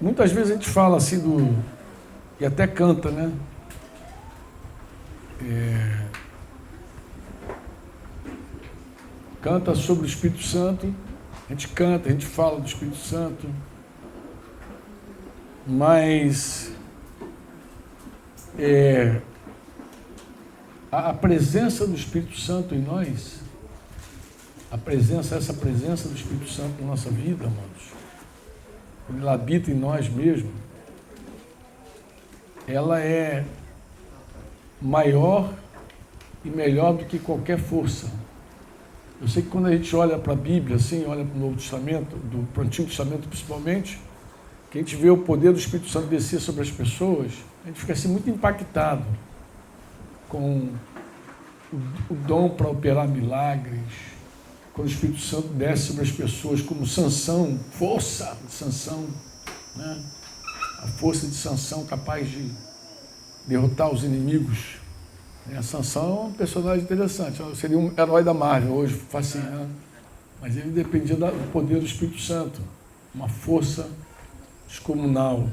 Muitas vezes a gente fala assim e até canta, né? Canta sobre o Espírito Santo, a gente canta, a gente fala do Espírito Santo, mas a presença do Espírito Santo em nós, essa presença do Espírito Santo na nossa vida, amados, quando ele habita em nós mesmos, ela é maior e melhor do que qualquer força. Eu sei que quando a gente olha para a Bíblia, assim, olha para o Novo Testamento, para o Antigo Testamento principalmente, que a gente vê o poder do Espírito Santo descer sobre as pessoas, a gente fica assim muito impactado com o dom para operar milagres, quando o Espírito Santo desce sobre as pessoas, como Sansão, força de Sansão, né? A força de Sansão capaz de derrotar os inimigos. Sansão é um personagem interessante, seria um herói da Marvel hoje, fascinante, mas ele dependia do poder do Espírito Santo, uma força descomunal.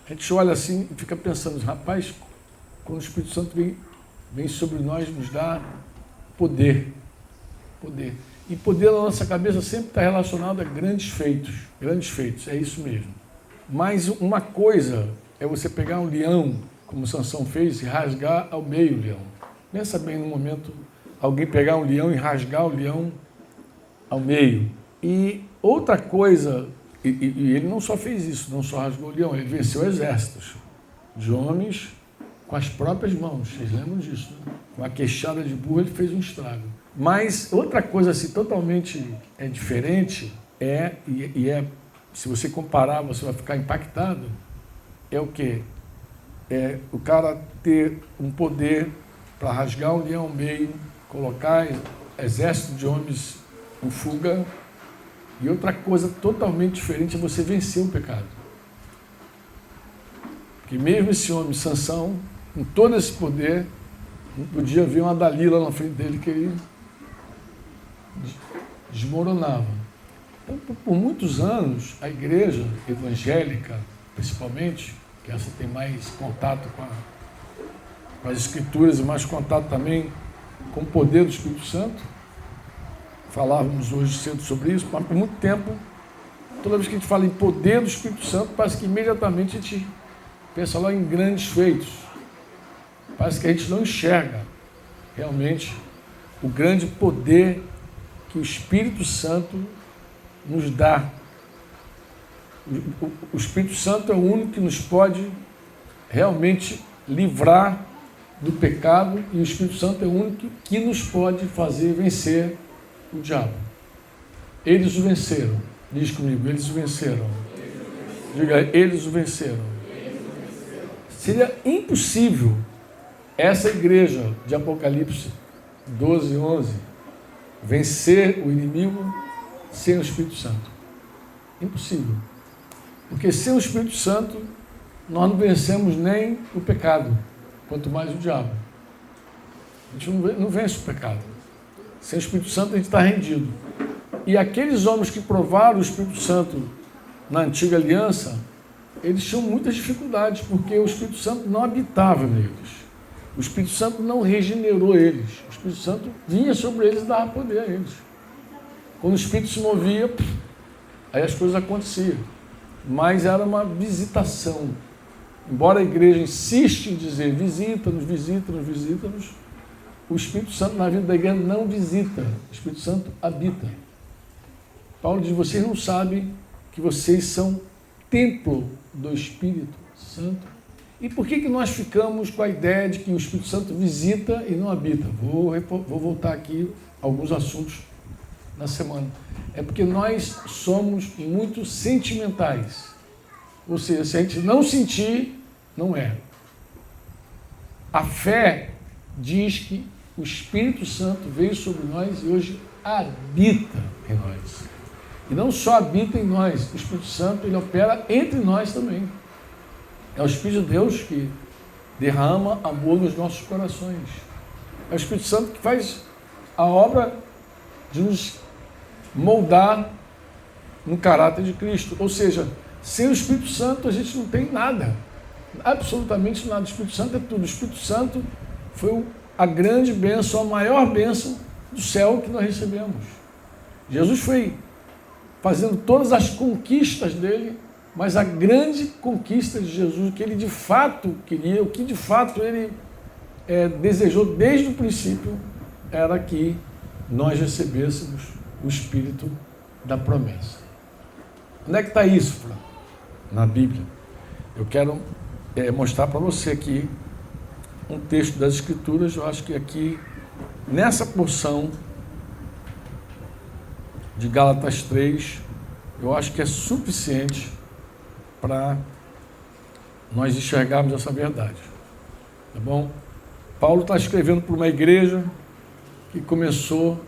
A gente olha assim e fica pensando, rapaz, quando o Espírito Santo vem sobre nós, nos dá poder. E poder na nossa cabeça sempre está relacionado a grandes feitos, é isso mesmo. Mas uma coisa é você pegar um leão, como Sansão fez, e rasgar ao meio o leão. Pensa bem no momento, alguém pegar um leão e rasgar o leão ao meio. E outra coisa, e ele não só fez isso, não só rasgou o leão, ele venceu exércitos de homens com as próprias mãos. Vocês lembram disso, né? Com a queixada de burro ele fez um estrago. Mas outra coisa assim, totalmente diferente, se você comparar, você vai ficar impactado, é o quê? É o cara ter um poder para rasgar um leão ao meio, colocar exército de homens em fuga, e outra coisa totalmente diferente é você vencer o pecado. Porque mesmo esse homem, Sansão, com todo esse poder, não podia ver uma Dalila na frente dele que ele desmoronava. Então, por muitos anos, a igreja evangélica, principalmente, que essa tem mais contato com as Escrituras e mais contato também com o poder do Espírito Santo, falávamos hoje cedo sobre isso, mas por muito tempo, toda vez que a gente fala em poder do Espírito Santo, parece que imediatamente a gente pensa lá em grandes feitos. Parece que a gente não enxerga realmente o grande poder que o Espírito Santo nos dá. O Espírito Santo é o único que nos pode realmente livrar do pecado, e o Espírito Santo é o único que nos pode fazer vencer o diabo. Eles o venceram. Diz comigo, eles o venceram. Diga, eles o venceram. Seria impossível essa igreja de Apocalipse 12, 11 vencer o inimigo sem o Espírito Santo. Impossível. Porque sem o Espírito Santo nós não vencemos nem o pecado, quanto mais o diabo. A gente não vence o pecado. Sem o Espírito Santo a gente está rendido. E aqueles homens que provaram o Espírito Santo na antiga aliança, eles tinham muitas dificuldades, porque o Espírito Santo não habitava neles. O Espírito Santo não regenerou eles. O Espírito Santo vinha sobre eles e dava poder a eles. Quando o Espírito se movia, aí as coisas aconteciam. Mas era uma visitação. Embora a igreja insiste em dizer visita-nos, visita-nos, visita-nos, o Espírito Santo na vida da igreja não visita. O Espírito Santo habita. Paulo diz, vocês não sabem que vocês são templo do Espírito Santo? E por que nós ficamos com a ideia de que o Espírito Santo visita e não habita? Vou voltar aqui a alguns assuntos na semana. É porque nós somos muito sentimentais. Ou seja, se a gente não sentir, não é. A fé diz que o Espírito Santo veio sobre nós e hoje habita em nós. E não só habita em nós, o Espírito Santo ele opera entre nós também. É o Espírito de Deus que derrama amor nos nossos corações. É o Espírito Santo que faz a obra de nos moldar no caráter de Cristo. Ou seja, Sem o Espírito Santo a gente não tem nada, absolutamente nada. O Espírito Santo é tudo. O Espírito Santo foi a grande bênção, a maior bênção do céu que nós recebemos. Jesus foi fazendo todas as conquistas dele, mas a grande conquista de Jesus, o que ele de fato queria, o que de fato ele desejou desde o princípio, era que nós recebêssemos o Espírito da promessa. Onde é que está isso, Fran? Na Bíblia. Eu quero mostrar para você aqui um texto das Escrituras. Eu acho que aqui, nessa porção de Gálatas 3, eu acho que é suficiente para nós enxergarmos essa verdade. Tá bom? Paulo está escrevendo para uma igreja que começou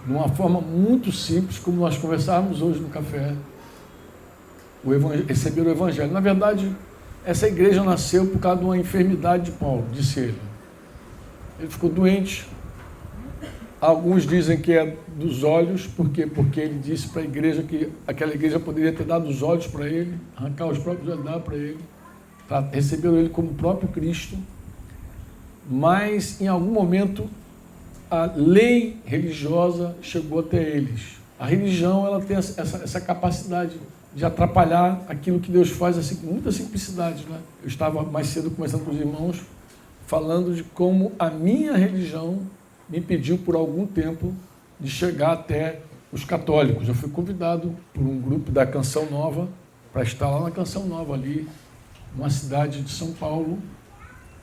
de uma forma muito simples, como nós conversávamos hoje no café, receber o Evangelho. Na verdade, essa igreja nasceu por causa de uma enfermidade de Paulo, disse ele. Ele ficou doente. Alguns dizem que é dos olhos, porque ele disse para a igreja que aquela igreja poderia ter dado os olhos para ele, arrancar os próprios olhos, dar para ele, receberam ele como o próprio Cristo, mas em algum momento a lei religiosa chegou até eles. A religião, ela tem essa capacidade de atrapalhar aquilo que Deus faz assim, com muita simplicidade, né? Eu estava mais cedo conversando com os irmãos, falando de como a minha religião me impediu por algum tempo de chegar até os católicos. Eu fui convidado por um grupo da Canção Nova para estar lá na Canção Nova, ali, numa cidade de São Paulo,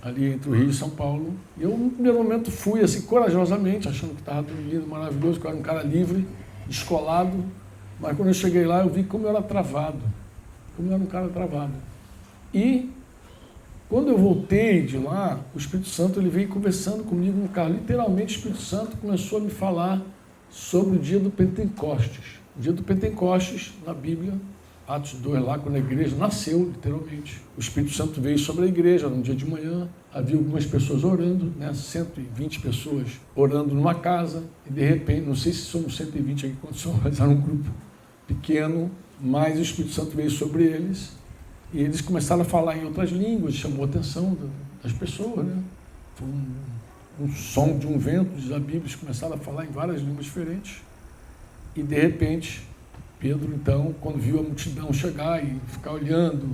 ali entre o Rio e São Paulo. E eu, no primeiro momento, fui assim, corajosamente, achando que estava tudo lindo, maravilhoso, que eu era um cara livre, descolado. Mas quando eu cheguei lá, eu vi como eu era travado, como eu era um cara travado. E quando eu voltei de lá, o Espírito Santo ele veio conversando comigo no carro. Literalmente, o Espírito Santo começou a me falar sobre o dia do Pentecostes. O dia do Pentecostes, na Bíblia, Atos 2, lá quando a igreja nasceu, literalmente. O Espírito Santo veio sobre a igreja no dia de manhã. Havia algumas pessoas orando, né? 120 pessoas orando numa casa. E de repente, não sei se somos 120 aqui, mas era um grupo pequeno, mas o Espírito Santo veio sobre eles. E eles começaram a falar em outras línguas, chamou a atenção das pessoas, né? Foi um som de um vento, diz a Bíblia, eles começaram a falar em várias línguas diferentes. E de repente, Pedro, então, quando viu a multidão chegar e ficar olhando,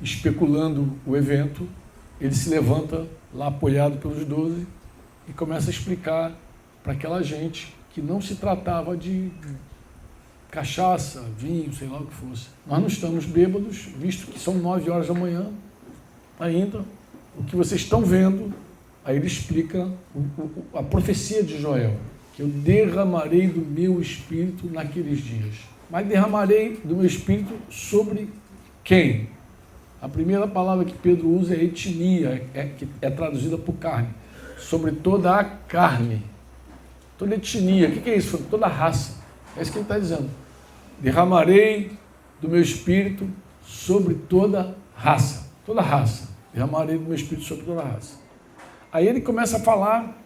especulando o evento, ele se levanta, lá apoiado pelos 12, e começa a explicar para aquela gente que não se tratava de cachaça, vinho, sei lá o que fosse. Nós não estamos bêbados, visto que são 9 horas da manhã ainda. O que vocês estão vendo, aí ele explica a profecia de Joel, que eu derramarei do meu espírito naqueles dias. Mas derramarei do meu espírito sobre quem? A primeira palavra que Pedro usa é etnia, que é traduzida por carne. Sobre toda a carne. Toda etnia. O que é isso? Sobre toda a raça. É isso que ele está dizendo. Derramarei do meu espírito sobre toda raça. Toda raça. Derramarei do meu espírito sobre toda raça. Aí ele começa a falar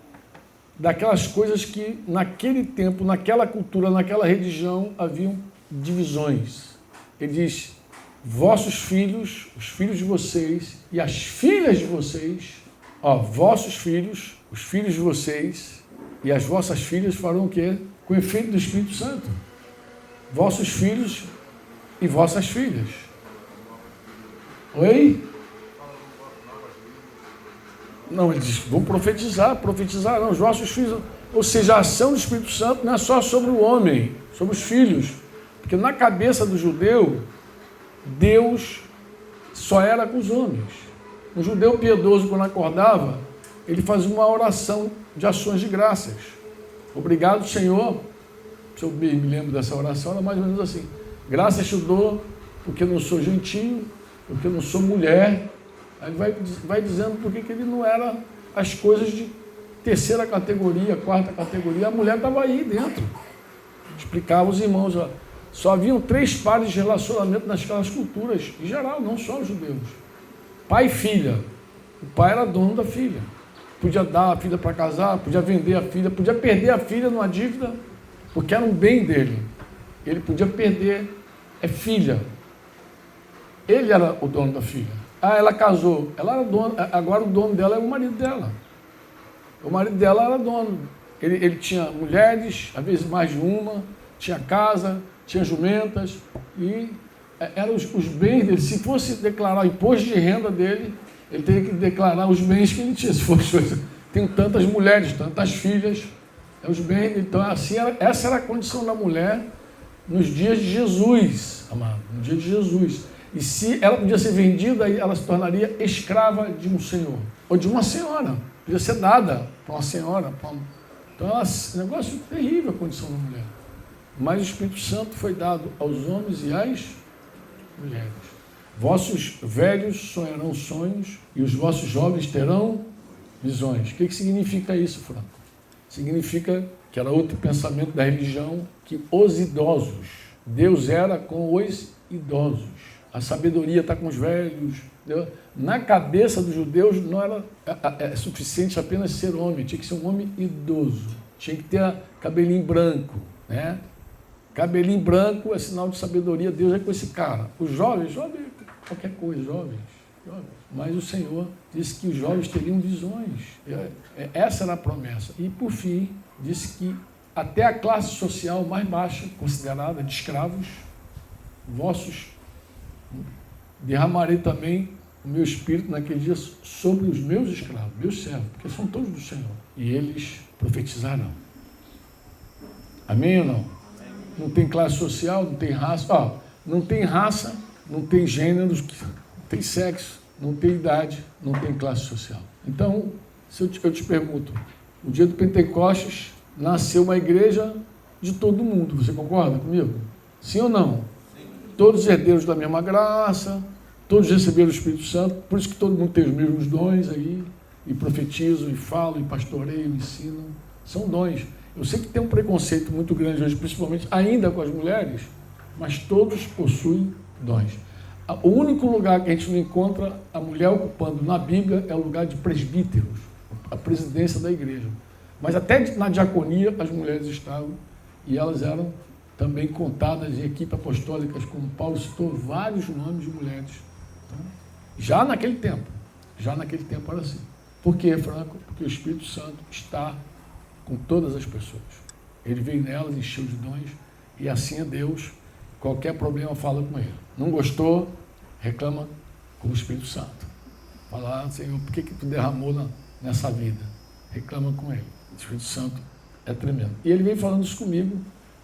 daquelas coisas que naquele tempo, naquela cultura, naquela religião, haviam divisões. Ele diz, vossos filhos, os filhos de vocês e as filhas de vocês, vossos filhos, os filhos de vocês e as vossas filhas farão o quê? Com o efeito do Espírito Santo. Vossos filhos e vossas filhas. Oi? Não, ele diz, vão profetizar não, os vossos filhos, ou seja, a ação do Espírito Santo não é só sobre o homem, sobre os filhos, porque na cabeça do judeu, Deus só era com os homens. Um judeu piedoso, quando acordava, ele fazia uma oração de ações de graças. Obrigado, Senhor. Se eu me lembro dessa oração, era mais ou menos assim. Graças te dou, porque eu não sou gentio, porque eu não sou mulher. Aí vai dizendo porque que ele não era as coisas de terceira categoria, quarta categoria. A mulher estava aí dentro. Explicava os irmãos, só haviam 3 pares de relacionamento naquelas culturas, em geral, não só os judeus. Pai e filha. O pai era dono da filha. Podia dar a filha para casar, podia vender a filha, podia perder a filha numa dívida, porque era um bem dele. Ele podia perder, filha. Ele era o dono da filha. Ah, ela casou. Ela era dona, agora o dono dela é o marido dela. O marido dela era dono. Ele tinha mulheres, às vezes mais de uma, tinha casa, tinha jumentas, e eram os bens dele. Se fosse declarar o imposto de renda dele, ele teria que declarar os bens que ele tinha. Se fosse, tenho tantas mulheres, tantas filhas, os bens. Então, assim, essa era a condição da mulher nos dias de Jesus, amado, no dia de Jesus. E se ela podia ser vendida, aí ela se tornaria escrava de um senhor, ou de uma senhora, podia ser dada para uma senhora. Então, negócio terrível a condição da mulher. Mas o Espírito Santo foi dado aos homens e às mulheres. Vossos velhos sonharão sonhos e os vossos jovens terão visões. O que significa isso, Franco? Significa que era outro pensamento da religião, que os idosos, Deus era com os idosos. A sabedoria está com os velhos. Entendeu? Na cabeça dos judeus não era suficiente apenas ser homem, tinha que ser um homem idoso, tinha que ter cabelinho branco, né? Cabelinho branco é sinal de sabedoria, Deus é com esse cara. Os jovens, qualquer coisa, jovens. Mas o Senhor disse que os jovens teriam visões. Essa era a promessa. E, por fim, disse que até a classe social mais baixa, considerada de escravos, vossos, derramarei também o meu espírito naquele dia sobre os meus escravos, meus servos, porque são todos do Senhor. E eles profetizarão. Amém ou não? Não tem classe social, não tem raça. Não tem raça, não tem gêneros, não tem sexo, não tem idade, não tem classe social. Então, se eu te pergunto, no dia do Pentecostes nasceu uma igreja de todo mundo, você concorda comigo? Sim ou não? Sim. Todos herdeiros da mesma graça, todos receberam o Espírito Santo, por isso que todo mundo tem os mesmos dons aí, e profetizam, e falam, e pastoreiam, ensinam, são dons. Eu sei que tem um preconceito muito grande hoje, principalmente ainda com as mulheres, mas todos possuem dons. O único lugar que a gente não encontra a mulher ocupando na Bíblia é o lugar de presbíteros, a presidência da igreja. Mas até na diaconia as mulheres estavam, e elas eram também contadas em equipe apostólicas, como Paulo citou vários nomes de mulheres. Então, já naquele tempo era assim. Por quê, Franco? Porque o Espírito Santo está com todas as pessoas. Ele veio nelas, encheu de dons, e assim é Deus. Qualquer problema, fala com ele. Não gostou, reclama com o Espírito Santo. Fala, Senhor, por que tu derramou nessa vida? Reclama com ele. O Espírito Santo é tremendo. E ele vem falando isso comigo,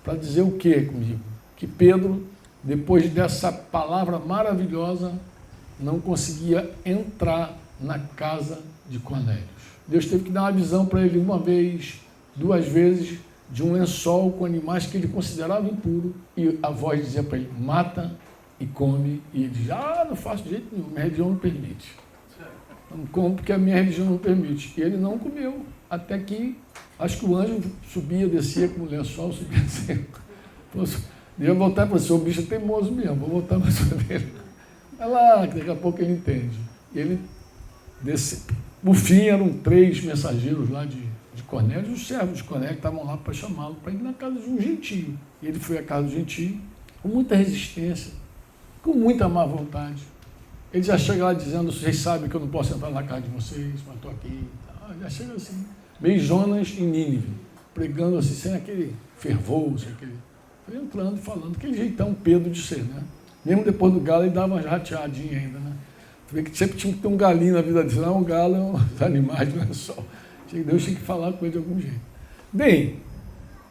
para dizer o que comigo? Que Pedro, depois dessa palavra maravilhosa, não conseguia entrar na casa de Cornélio. Deus teve que dar uma visão para ele uma vez, 2 vezes, de um lençol com animais que ele considerava impuro, e a voz dizia para ele, mata e come, e ele dizia, não faço de jeito nenhum, minha religião não permite. Não como porque a minha religião não permite. E ele não comeu, até que, acho que o anjo subia, descia com o lençol, subia assim. Ia voltar para o bicho é teimoso mesmo, vou voltar para cima dele. Vai lá, que daqui a pouco ele entende. E ele desceu. No fim, eram 3 mensageiros lá de Cornélio, os servos de Cornélio que estavam lá para chamá-lo para ir na casa de um gentio. E ele foi à casa do gentio com muita resistência, com muita má vontade. Ele já chega lá dizendo, vocês sabem que eu não posso entrar na casa de vocês, mas estou aqui. Já chega assim, meio Jonas em Nínive, pregando assim, sem aquele fervor, sem aquele... Foi entrando e falando, aquele jeitão Pedro de ser, né? Mesmo depois do galo, ele dava umas rateadinhas ainda, né? Tu vê que sempre tinha que ter um galinho na vida dele, não, o galo é uns animais, não é só. Deus tinha que falar com ele de algum jeito. Bem,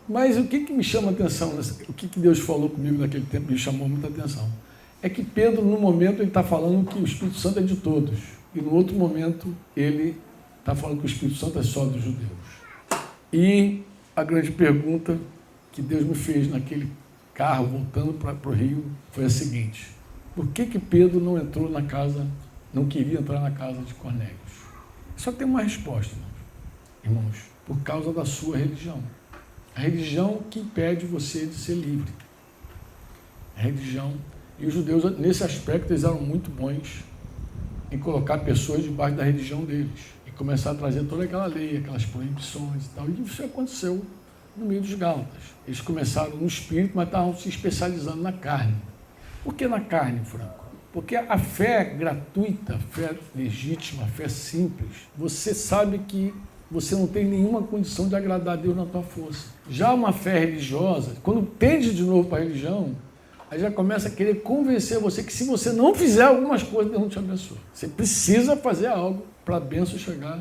mas o que me chama a atenção, o que Deus falou comigo naquele tempo, me chamou muita atenção, é que Pedro, no momento, ele está falando que o Espírito Santo é de todos, e no outro momento, ele está falando que o Espírito Santo é só dos judeus. E a grande pergunta que Deus me fez naquele carro, voltando para o Rio, foi a seguinte, por que Pedro não entrou na casa, não queria entrar na casa de Cornélio? Só tem uma resposta, irmãos, por causa da sua religião. A religião que impede você de ser livre. A religião. E os judeus, nesse aspecto, eles eram muito bons em colocar pessoas debaixo da religião deles. E começar a trazer toda aquela lei, aquelas proibições e tal. E isso aconteceu no meio dos Gálatas. Eles começaram no espírito, mas estavam se especializando na carne. Por que na carne, Franco? Porque a fé gratuita, a fé legítima, a fé simples, você sabe que você não tem nenhuma condição de agradar a Deus na tua força. Já uma fé religiosa, quando tende de novo para a religião, aí já começa a querer convencer você que se você não fizer algumas coisas, Deus não te abençoa. Você precisa fazer algo para a bênção chegar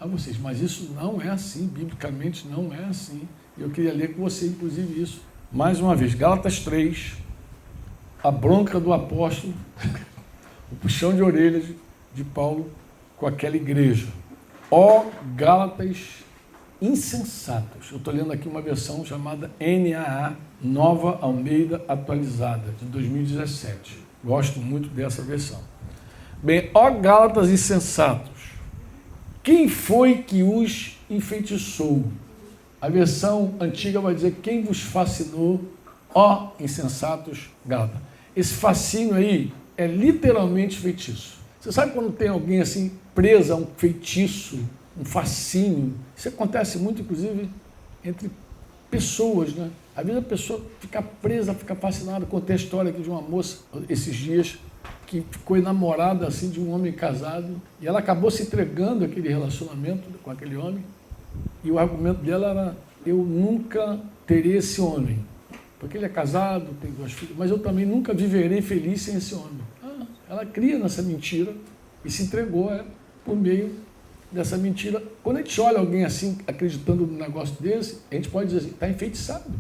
a vocês. Mas isso não é assim, biblicamente não é assim. Eu queria ler com você, inclusive, isso. Mais uma vez, Gálatas 3, a bronca do apóstolo, o puxão de orelhas de Paulo com aquela igreja. Ó Gálatas insensatos. Eu estou lendo aqui uma versão chamada NAA, Nova Almeida Atualizada, de 2017. Gosto muito dessa versão. Bem, ó Gálatas insensatos, quem foi que os enfeitiçou? A versão antiga vai dizer, quem vos fascinou, ó insensatos Gálatas. Esse fascínio aí é literalmente feitiço. Você sabe quando tem alguém assim preso a um feitiço, um fascínio? Isso acontece muito, inclusive, entre pessoas, né? Às vezes a pessoa fica presa, fica fascinada. Contei a história aqui de uma moça, esses dias, que ficou enamorada assim, de um homem casado, e ela acabou se entregando àquele relacionamento com aquele homem, e o argumento dela era, eu nunca terei esse homem, porque ele é casado, tem 2 filhos, mas eu também nunca viverei feliz sem esse homem. Ela cria nessa mentira e se entregou por meio dessa mentira. Quando a gente olha alguém assim, acreditando num negócio desse, a gente pode dizer assim, está enfeitiçado.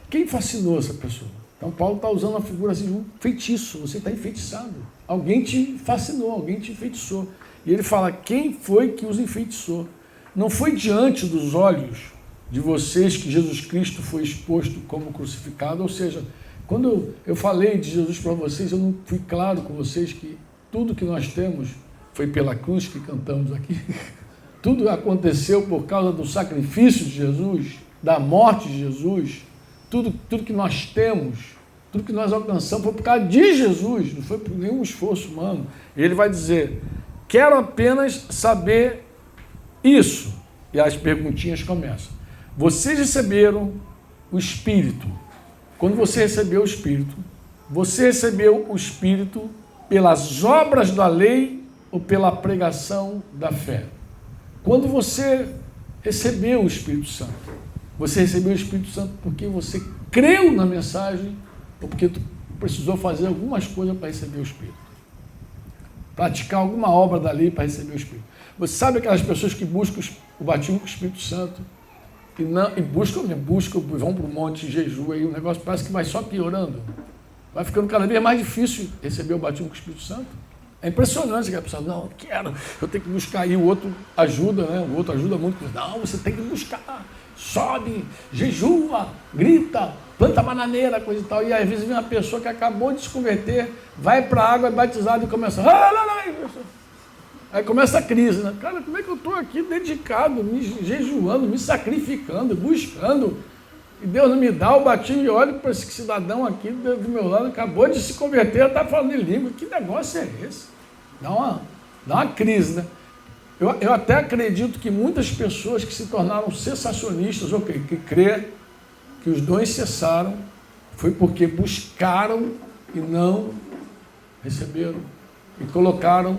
Quem fascinou essa pessoa? Então Paulo está usando a figura assim de um feitiço, você está enfeitiçado. Alguém te fascinou, alguém te enfeitiçou. E ele fala, quem foi que os enfeitiçou? Não foi diante dos olhos de vocês que Jesus Cristo foi exposto como crucificado, ou seja, quando eu falei de Jesus para vocês, eu não fui claro com vocês que tudo que nós temos foi pela cruz que cantamos aqui. Tudo aconteceu por causa do sacrifício de Jesus, da morte de Jesus. Tudo que nós temos, tudo que nós alcançamos foi por causa de Jesus, não foi por nenhum esforço humano. Ele vai dizer, quero apenas saber isso. E as perguntinhas começam. Vocês receberam o Espírito. Quando você recebeu o Espírito pelas obras da lei ou pela pregação da fé? Quando você recebeu o Espírito Santo, você recebeu o Espírito Santo porque você creu na mensagem ou porque tu precisou fazer algumas coisas para receber o Espírito? Praticar alguma obra da lei para receber o Espírito. Você sabe aquelas pessoas que buscam o batismo com o Espírito Santo e buscam, vão para um monte de jejum, aí o negócio parece que vai só piorando. Vai ficando cada vez mais difícil receber o batismo com o Espírito Santo. É impressionante que a pessoa, não, eu tenho que buscar, e o outro ajuda, né? O outro ajuda muito, não, você tem que buscar, sobe, jejua, grita, planta bananeira, coisa e tal. E às vezes vem uma pessoa que acabou de se converter, vai para a água, é batizada e começa, aí começa a crise, né? Cara, como é que eu estou aqui dedicado, me jejuando, me sacrificando, buscando, e Deus não me dá o batismo de óleo para esse cidadão aqui do meu lado, acabou de se converter, está falando em língua, que negócio é esse? Dá uma crise, né? Eu até acredito que muitas pessoas que se tornaram cessacionistas, que crê que os dons cessaram, foi porque buscaram e não receberam, e colocaram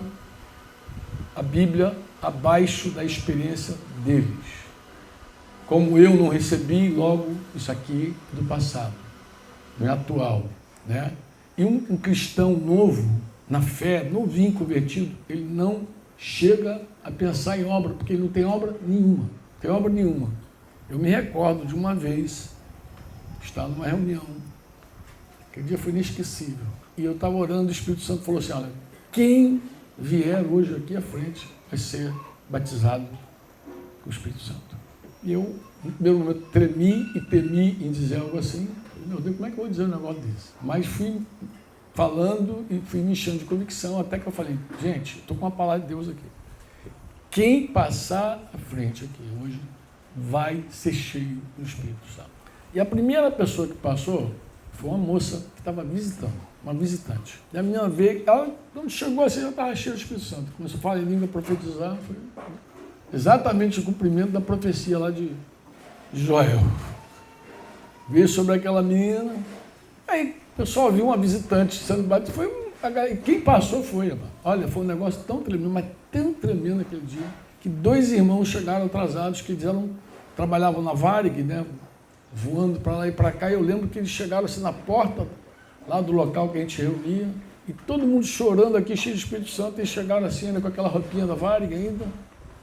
a Bíblia abaixo da experiência deles. Como eu não recebi, logo isso aqui do passado, não é atual, né? E um cristão novo, na fé, novinho, convertido, ele não chega a pensar em obra, porque ele não tem obra nenhuma. Tem obra nenhuma. Eu me recordo de uma vez, estava numa reunião, aquele dia foi inesquecível, e eu estava orando, o Espírito Santo falou assim, olha, quem vier hoje aqui à frente vai ser batizado com o Espírito Santo. E eu, no primeiro momento, tremi e temi em dizer algo assim. Meu Deus, como é que eu vou dizer um negócio desse? Mas fui falando e fui me enchendo de convicção, até que eu falei, gente, estou com uma palavra de Deus aqui. Quem passar à frente aqui hoje vai ser cheio do Espírito Santo. E a primeira pessoa que passou foi uma moça que estava visitando, uma visitante. E a menina veio, ela, quando chegou assim, já estava cheia do Espírito Santo. Começou a falar em língua, profetizar, foi exatamente o cumprimento da profecia lá de Joel. Veio sobre aquela menina, aí o pessoal viu uma visitante sendo batizada, foi Quem passou foi, irmão. Olha, foi um negócio tão tremendo, mas tão tremendo aquele dia, que 2 irmãos chegaram atrasados, que trabalhavam na Varig, né, voando para lá e para cá, e eu lembro que eles chegaram assim na porta, lá do local que a gente reunia, e todo mundo chorando aqui, cheio de Espírito Santo, e eles chegaram assim, ainda com aquela roupinha da Varig ainda,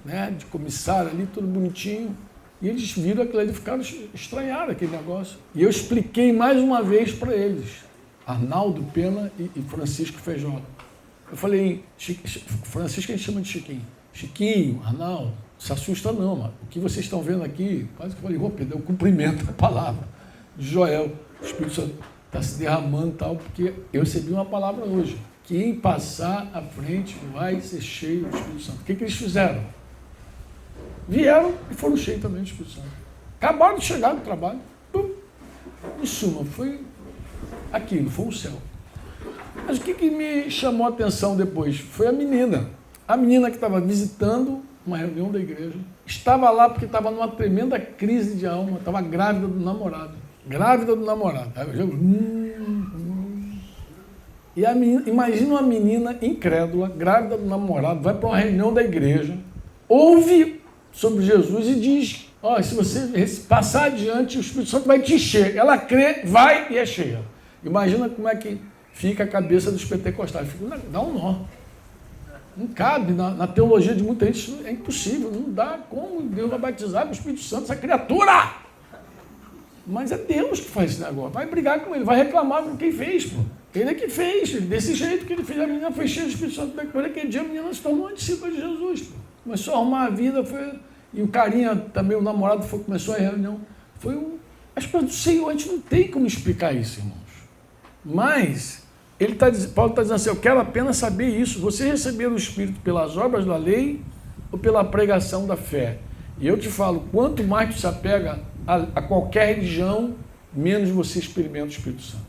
né, de comissário ali, tudo bonitinho, e eles viram aquilo ali, ficaram, estranharam aquele negócio. E eu expliquei mais uma vez para eles, Arnaldo Pena e Francisco Feijó. Eu falei, Francisco a gente chama de Chiquinho. Chiquinho, Arnaldo, não se assusta não, mano. O que vocês estão vendo aqui, quase que eu falei, Pedro, eu cumprimento a palavra de Joel. O Espírito Santo está se derramando e tal, porque eu recebi uma palavra hoje. Quem passar à frente vai ser cheio do Espírito Santo. O que eles fizeram? Vieram e foram cheios também do Espírito Santo. Acabaram de chegar no trabalho. Pum. Em suma, foi aquilo, foi o céu. Mas o que me chamou a atenção depois? Foi a menina. A menina que estava visitando uma reunião da igreja, estava lá porque estava numa tremenda crise de alma, estava grávida do namorado. Grávida do namorado. E a menina, imagina uma menina incrédula, grávida do namorado, vai para uma reunião da igreja, ouve sobre Jesus e diz, ó, se você passar adiante, o Espírito Santo vai te encher. Ela crê, vai e é cheia. Imagina como é que fica a cabeça dos pentecostais. Dá um nó. Não cabe, na teologia de muita gente, isso é impossível, não dá como Deus vai batizar com o Espírito Santo essa criatura. Mas é Deus que faz esse negócio. Vai brigar com ele, vai reclamar com quem fez, pô. Ele é que fez, desse jeito que ele fez, a menina foi cheia do Espírito Santo. Depois daquele dia a menina se tornou uma discípula de Jesus, pô. Começou a arrumar a vida, e o carinha também, o namorado, começou a reunião. As coisas do Senhor, a gente não tem como explicar isso, irmãos. Mas Paulo está dizendo assim, eu quero apenas saber isso. Você recebeu o Espírito pelas obras da lei ou pela pregação da fé? E eu te falo, quanto mais tu se apega a qualquer religião, menos você experimenta o Espírito Santo.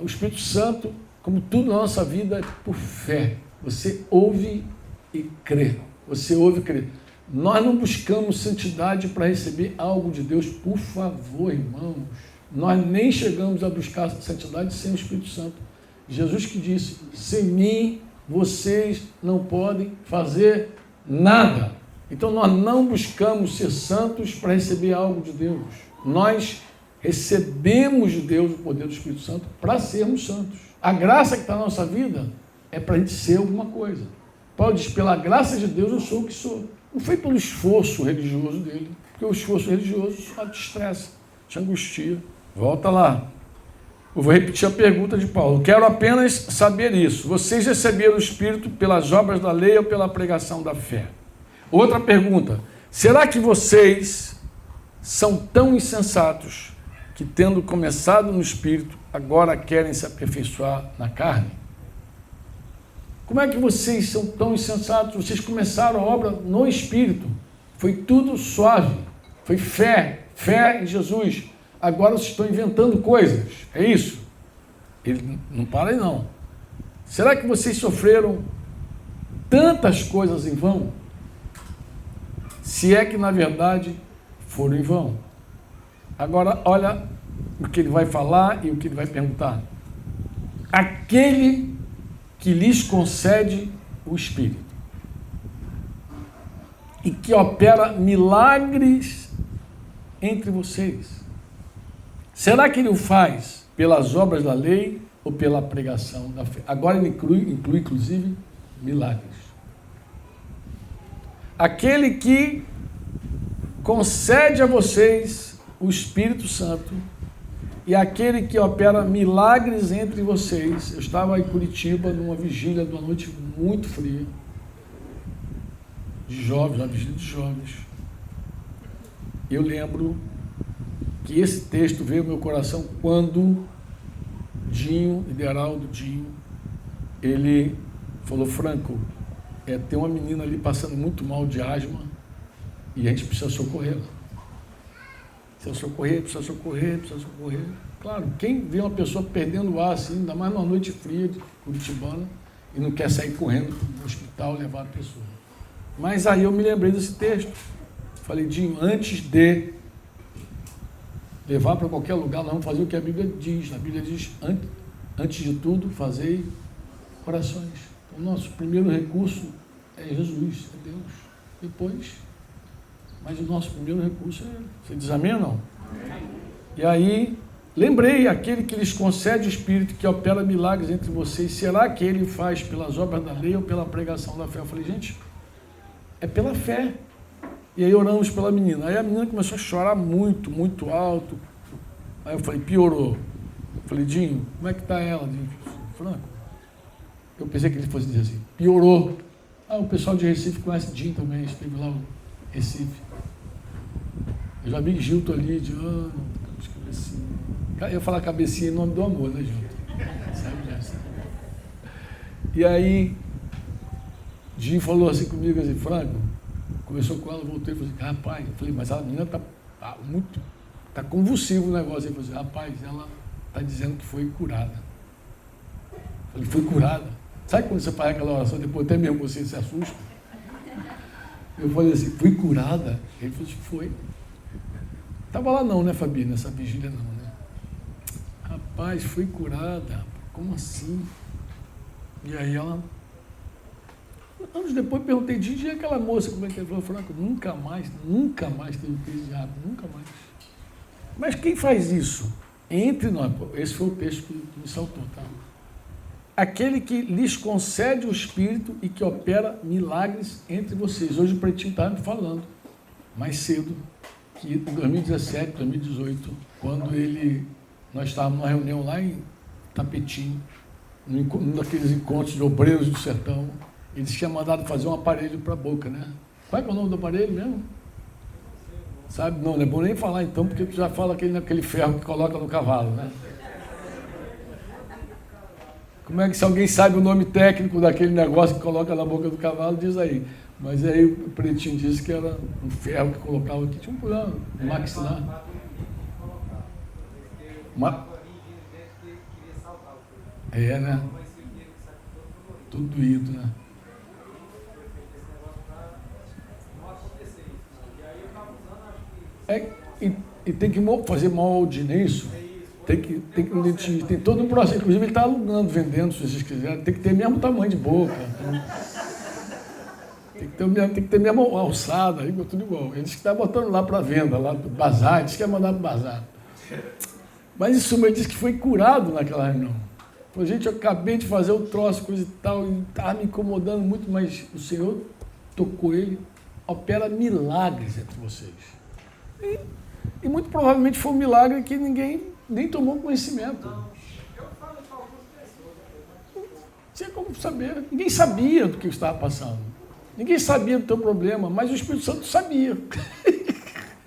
O Espírito Santo, como tudo na nossa vida, é por fé. Você ouve e crê. Você ouve e crê. Nós não buscamos santidade para receber algo de Deus, por favor, irmãos. Nós nem chegamos a buscar santidade sem o Espírito Santo. Jesus que disse, sem mim vocês não podem fazer nada. Então nós não buscamos ser santos para receber algo de Deus. Nós recebemos de Deus o poder do Espírito Santo para sermos santos. A graça que está na nossa vida é para a gente ser alguma coisa. Paulo diz, pela graça de Deus eu sou o que sou. Não foi pelo esforço religioso dele, porque o esforço religioso só te estressa, te angustia. Volta lá. Eu vou repetir a pergunta de Paulo. Quero apenas saber isso. Vocês receberam o Espírito pelas obras da lei ou pela pregação da fé? Outra pergunta. Será que vocês são tão insensatos que, tendo começado no Espírito, agora querem se aperfeiçoar na carne? Como é que vocês são tão insensatos? Vocês começaram a obra no Espírito. Foi tudo suave. Foi fé em Jesus. Agora vocês estão inventando coisas. É isso? Ele não para aí, não. Será que vocês sofreram tantas coisas em vão? Se é que, na verdade, foram em vão. Agora, olha o que ele vai falar e o que ele vai perguntar. Aquele que lhes concede o Espírito e que opera milagres entre vocês. Será que ele o faz pelas obras da lei ou pela pregação da fé? Agora ele inclui inclusive, milagres. Aquele que concede a vocês o Espírito Santo e aquele que opera milagres entre vocês. Eu estava em Curitiba numa vigília de uma noite muito fria, de jovens, uma vigília de jovens. Eu lembro que esse texto veio ao meu coração quando Dinho, Lideraldo Dinho, ele falou, Franco, tem uma menina ali passando muito mal de asma e a gente precisa socorrê-la. Precisa socorrer. Claro, quem vê uma pessoa perdendo o ar assim, ainda mais numa noite fria de curitibana, e não quer sair correndo para o hospital levar a pessoa. Mas aí eu me lembrei desse texto. Falei, Dinho, antes de levar para qualquer lugar, nós vamos fazer o que a Bíblia diz. A Bíblia diz, antes de tudo, fazei corações. O nosso primeiro recurso é Jesus, é Deus. Depois, mas o nosso primeiro recurso é Ele. Você diz amém ou não? Amém. E aí, lembrei, aquele que lhes concede o Espírito, que opera milagres entre vocês, será que Ele faz pelas obras da lei ou pela pregação da fé? Eu falei, gente, é pela fé. E aí oramos pela menina. Aí a menina começou a chorar muito, muito alto. Aí eu falei, piorou. Eu falei, Dinho, como é que está ela, Dinho? Franco, eu pensei que ele fosse dizer assim, piorou. O pessoal de Recife conhece Dinho também, esteve lá no Recife. Eu já vi Gilto ali, de cabecinha. Eu ia falar cabecinha em nome do amor, né, Gilto? Sabe dessa. E aí, Dinho falou assim comigo, assim, Franco, conversou com ela, voltei e falei assim, rapaz, eu falei, mas a menina está convulsivo o negócio. Ele falou assim, rapaz, ela está dizendo que foi curada. Eu falei, foi curada? Sabe quando você faz aquela oração, depois até mesmo você se assusta? Eu falei assim, fui curada? Ele falou assim, foi. Estava lá não, né, Fabi, nessa vigília não, né? Rapaz, fui curada. Como assim? E aí ela... Anos depois perguntei, e aquela moça, como é que ele falou? Franco, nunca mais teve crise de asma, nunca mais. Mas quem faz isso? Entre nós, esse foi o texto que me saltou, tá? Aquele que lhes concede o Espírito e que opera milagres entre vocês. Hoje o Pretinho estava me falando, mais cedo, que em 2017, 2018, quando nós estávamos numa reunião lá em Tapetinho, num daqueles encontros de obreiros do sertão, eles tinham mandado fazer um aparelho para a boca, né? Qual é o nome do aparelho mesmo? Sabe? Não é bom nem falar então, porque tu já fala aquele ferro que coloca no cavalo, né? Como é que se alguém sabe o nome técnico daquele negócio que coloca na boca do cavalo, diz aí. Mas aí o Pretinho disse que era um ferro que colocava aqui, tinha um problema, um maxilar. É, né? Tudo doído, né? E tem que fazer molde nisso. Tem todo um processo. Inclusive ele está alugando, vendendo, se vocês quiserem. Tem que ter o mesmo tamanho de boca. Tem que ter a mesma alçada, aí, tudo igual. Eles que estão botando lá para venda, lá do bazar, eles querem mandar para o bazar. Mas em suma, ele disse que foi curado naquela reunião. Falei, gente, eu acabei de fazer o troço, coisa e tal, e estava me incomodando muito, mas o Senhor tocou ele, opera milagres entre vocês. E muito provavelmente foi um milagre que ninguém nem tomou conhecimento. Tinha como saber. Ninguém sabia do que estava passando. Ninguém sabia do teu problema, mas o Espírito Santo sabia.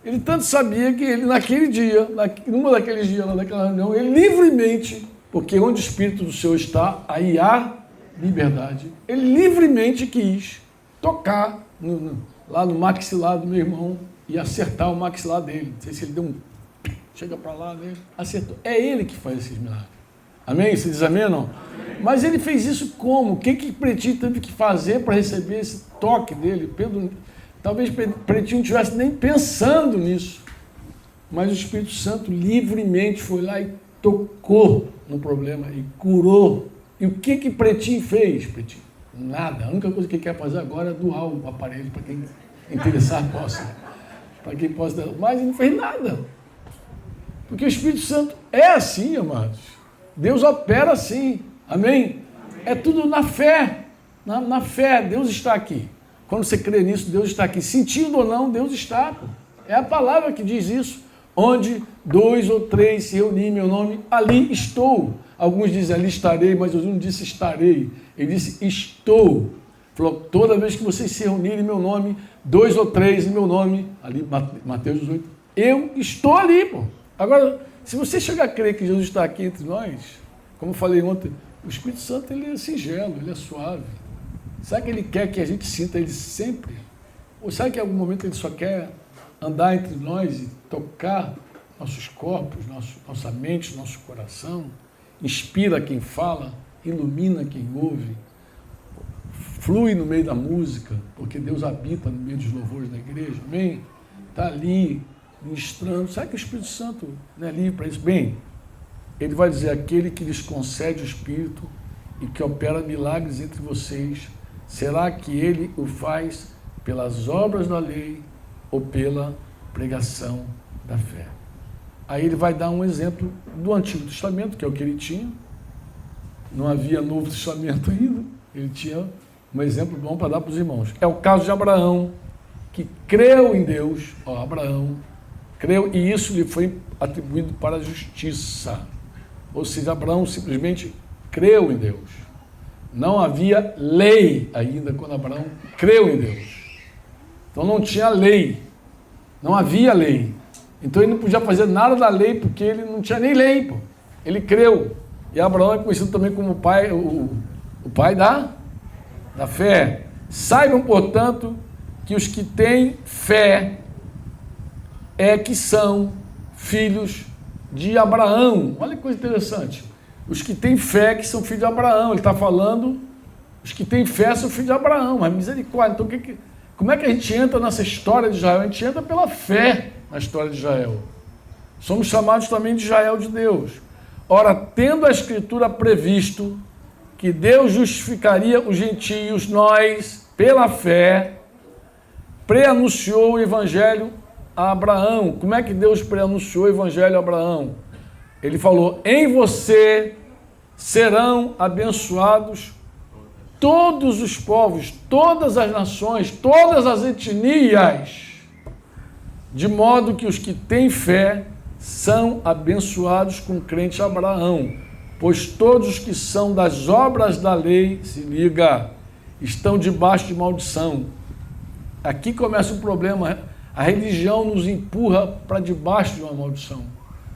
Ele tanto sabia que ele, naquele dia, numa daqueles dias, naquela reunião, ele livremente, porque onde o Espírito do Senhor está, aí há liberdade. Ele livremente quis tocar lá no maxilar do meu irmão e acertar o maxilar dele. Não sei se ele deu um... Chega para lá, né? Acertou. É ele que faz esses milagres. Amém? Você diz amém ou não? Amém. Mas ele fez isso como? O que Pretinho teve que fazer para receber esse toque dele? Talvez Pretinho não estivesse nem pensando nisso. Mas o Espírito Santo livremente foi lá e tocou no problema e curou. E o que Pretinho fez, Pretinho? Nada. A única coisa que ele quer fazer agora é doar o aparelho para quem interessar possa. Para quem possa dar. Mas ele não fez nada. Porque o Espírito Santo é assim, amados. Deus opera assim. Amém? É tudo na fé. Na fé, Deus está aqui. Quando você crê nisso, Deus está aqui. Sentindo ou não, Deus está. É a palavra que diz isso. Onde 2 ou 3 se reunirem em meu nome, ali estou. Alguns dizem ali estarei, mas Jesus não disse estarei. Ele disse estou. Falou, toda vez que vocês se reunirem em meu nome, 2 ou 3 em meu nome, ali Mateus 18, eu estou ali, pô. Agora, se você chegar a crer que Jesus está aqui entre nós, como eu falei ontem, o Espírito Santo ele é singelo, ele é suave. Será que ele quer que a gente sinta ele sempre? Ou será que em algum momento ele só quer andar entre nós e tocar nossos corpos, nossa mente, nosso coração, inspira quem fala, ilumina quem ouve, flui no meio da música, porque Deus habita no meio dos louvores da igreja, amém? Está ali, ministrando. Será que o Espírito Santo não é livre para isso? Bem, ele vai dizer, aquele que lhes concede o Espírito e que opera milagres entre vocês, será que ele o faz pelas obras da lei ou pela pregação da fé? Aí ele vai dar um exemplo do Antigo Testamento, que é o que ele tinha. Não havia Novo Testamento ainda. Ele tinha um exemplo bom para dar para os irmãos. É o caso de Abraão, que creu em Deus. Abraão creu, e isso lhe foi atribuído para a justiça. Ou seja, Abraão simplesmente creu em Deus. Não havia lei ainda quando Abraão creu em Deus. Então não tinha lei. Não havia lei. Então ele não podia fazer nada da lei, porque ele não tinha nem lei, pô. Ele creu. E Abraão é conhecido também como o pai da fé. Saibam, portanto, que os que têm fé que são filhos de Abraão. Olha que coisa interessante. Os que têm fé que são filhos de Abraão. Ele está falando, os que têm fé são filhos de Abraão. Mas misericórdia, então como é que a gente entra nessa história de Israel? A gente entra pela fé na história de Israel. Somos chamados também de Israel de Deus. Ora, tendo a Escritura previsto que Deus justificaria os gentios, nós, pela fé, preanunciou o Evangelho a Abraão. Como é que Deus preanunciou o Evangelho a Abraão? Ele falou, em você serão abençoados todos os povos, todas as nações, todas as etnias, de modo que os que têm fé são abençoados com o crente Abraão, pois todos os que são das obras da lei, se liga, estão debaixo de maldição. Aqui começa o problema. A religião nos empurra para debaixo de uma maldição.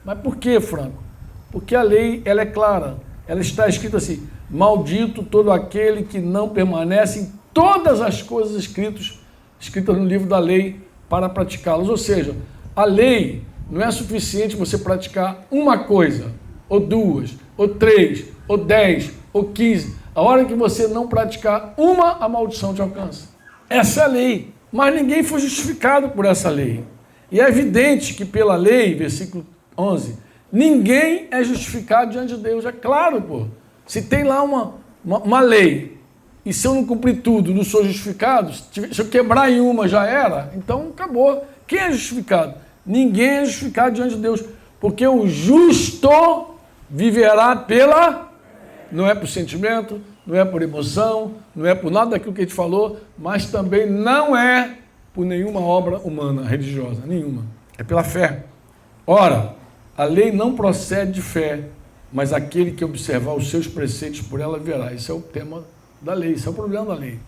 Mas por quê, Franco? Porque a lei, ela é clara. Ela está escrita assim, maldito todo aquele que não permanece em todas as coisas escritas no livro da lei para praticá-las. Ou seja, a lei não é suficiente você praticar uma coisa, ou duas, ou três, ou 10, ou 15. A hora que você não praticar uma, a maldição te alcança. Essa é a lei. Mas ninguém foi justificado por essa lei. E é evidente que pela lei, versículo 11, ninguém é justificado diante de Deus. É claro, pô. Se tem lá uma lei, e se eu não cumprir tudo, não sou justificado, se eu quebrar em uma já era, então acabou. Quem é justificado? Ninguém é justificado diante de Deus, porque o justo viverá pela... Não é por sentimento, não é por emoção, não é por nada daquilo que a gente falou, mas também não é por nenhuma obra humana, religiosa, nenhuma. É pela fé. Ora, a lei não procede de fé, mas aquele que observar os seus preceitos por ela verá. Esse é o tema da lei, esse é o problema da lei.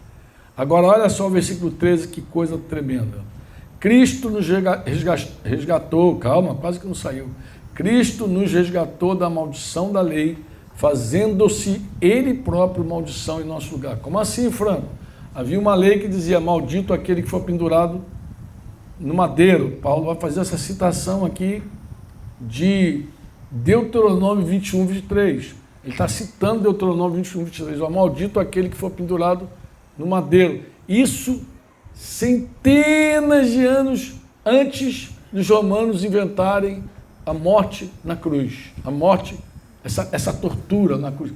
Agora, olha só o versículo 13, que coisa tremenda. Cristo nos resgatou, calma, quase que não saiu. Cristo nos resgatou da maldição da lei, fazendo-se ele próprio maldição em nosso lugar. Como assim, Franco? Havia uma lei que dizia, maldito aquele que for pendurado no madeiro. Paulo vai fazer essa citação aqui de Deuteronômio 21, 23. Ele está citando Deuteronômio 21, 23. Ó, maldito aquele que for pendurado no madeiro. Isso centenas de anos antes dos romanos inventarem a morte na cruz. A morte, essa tortura na cruz.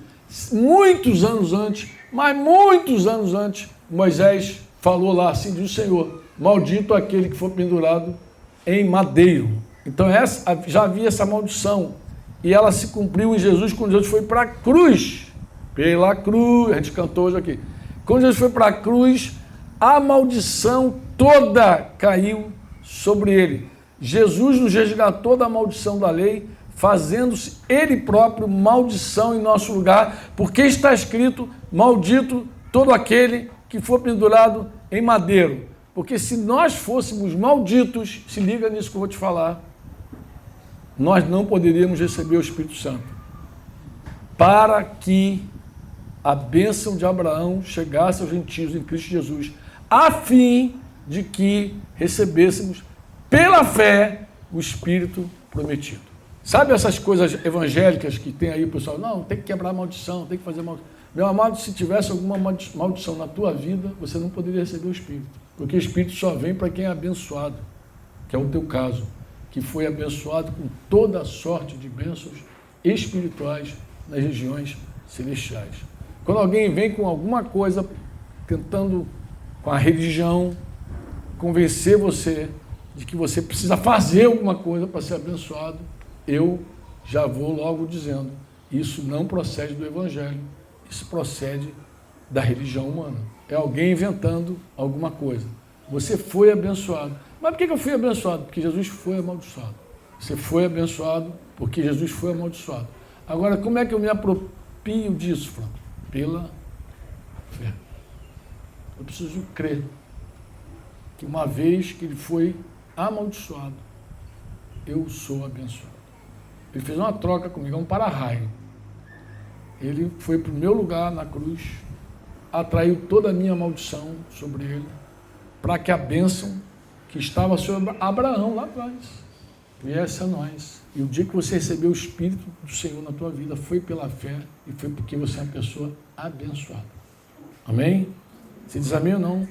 Muitos anos antes, mas muitos anos antes, Moisés falou lá, assim diz o Senhor, maldito aquele que for pendurado em madeiro. Então já havia essa maldição. E ela se cumpriu em Jesus quando Jesus foi para a cruz. Pela cruz, a gente cantou hoje aqui. Quando Jesus foi para a cruz, a maldição toda caiu sobre ele. Jesus nos resgatou da maldição da lei, fazendo-se ele próprio maldição em nosso lugar, porque está escrito, maldito todo aquele que for pendurado em madeiro. Porque se nós fôssemos malditos, se liga nisso que eu vou te falar, nós não poderíamos receber o Espírito Santo. Para que a bênção de Abraão chegasse aos gentios em Cristo Jesus, a fim de que recebêssemos pela fé o Espírito prometido. Sabe essas coisas evangélicas que tem aí, pessoal? Não, tem que quebrar a maldição, tem que fazer maldição. Meu amado, se tivesse alguma maldição na tua vida, você não poderia receber o Espírito. Porque o Espírito só vem para quem é abençoado, que é o teu caso, que foi abençoado com toda a sorte de bênçãos espirituais nas regiões celestiais. Quando alguém vem com alguma coisa, tentando, com a religião, convencer você de que você precisa fazer alguma coisa para ser abençoado, eu já vou logo dizendo, isso não procede do Evangelho, isso procede da religião humana. É alguém inventando alguma coisa. Você foi abençoado. Mas por que eu fui abençoado? Porque Jesus foi amaldiçoado. Você foi abençoado porque Jesus foi amaldiçoado. Agora, como é que eu me aproprio disso, Franco? Pela fé. Eu preciso crer que uma vez que ele foi amaldiçoado, eu sou abençoado. Ele fez uma troca comigo, é um para-raio. Ele foi para o meu lugar na cruz, atraiu toda a minha maldição sobre ele, para que a bênção que estava sobre Abraão lá atrás viesse a nós. E o dia que você recebeu o Espírito do Senhor na tua vida, foi pela fé e foi porque você é uma pessoa abençoada. Amém? Você diz amém ou não?